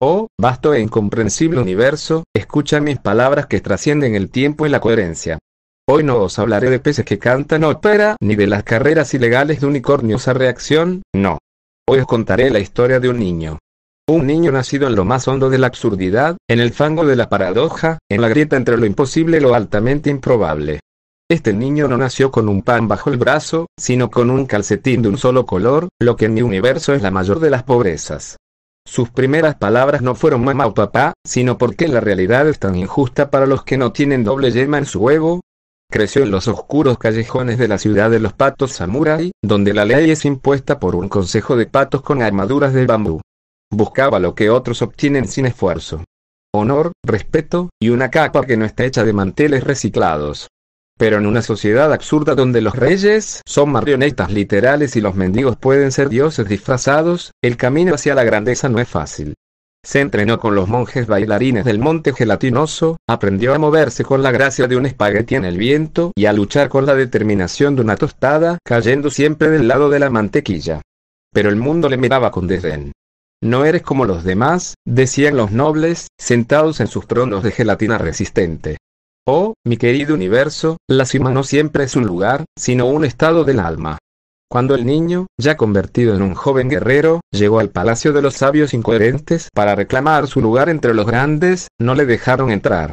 Oh, vasto e incomprensible universo, escucha mis palabras que trascienden el tiempo y la coherencia. Hoy no os hablaré de peces que cantan ópera, ni de las carreras ilegales de unicornios a reacción, no. Hoy os contaré la historia de un niño. Un niño nacido en lo más hondo de la absurdidad, en el fango de la paradoja, en la grieta entre lo imposible y lo altamente improbable. Este niño no nació con un pan bajo el brazo, sino con un calcetín de un solo color, lo que en mi universo es la mayor de las pobrezas. Sus primeras palabras no fueron mamá o papá, sino porque la realidad es tan injusta para los que no tienen doble yema en su huevo. Creció en los oscuros callejones de la ciudad de los patos samurái, donde la ley es impuesta por un consejo de patos con armaduras de bambú. Buscaba lo que otros obtienen sin esfuerzo: honor, respeto, y una capa que no está hecha de manteles reciclados. Pero en una sociedad absurda donde los reyes son marionetas literales y los mendigos pueden ser dioses disfrazados, el camino hacia la grandeza no es fácil. Se entrenó con los monjes bailarines del monte gelatinoso, aprendió a moverse con la gracia de un espagueti en el viento y a luchar con la determinación de una tostada, cayendo siempre del lado de la mantequilla. Pero el mundo le miraba con desdén. No eres como los demás, decían los nobles, sentados en sus tronos de gelatina resistente. Oh, mi querido universo, la cima no siempre es un lugar, sino un estado del alma. Cuando el niño, ya convertido en un joven guerrero, llegó al palacio de los sabios incoherentes para reclamar su lugar entre los grandes, no le dejaron entrar.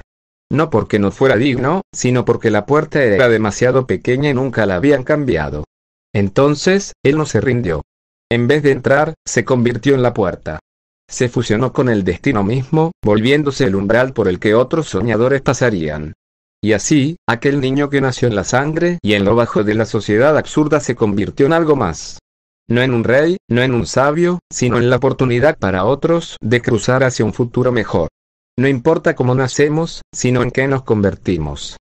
No porque no fuera digno, sino porque la puerta era demasiado pequeña y nunca la habían cambiado. Entonces, él no se rindió. En vez de entrar, se convirtió en la puerta. Se fusionó con el destino mismo, volviéndose el umbral por el que otros soñadores pasarían. Y así, aquel niño que nació en la sangre y en lo bajo de la sociedad absurda se convirtió en algo más. No en un rey, no en un sabio, sino en la oportunidad para otros de cruzar hacia un futuro mejor. No importa cómo nacemos, sino en qué nos convertimos.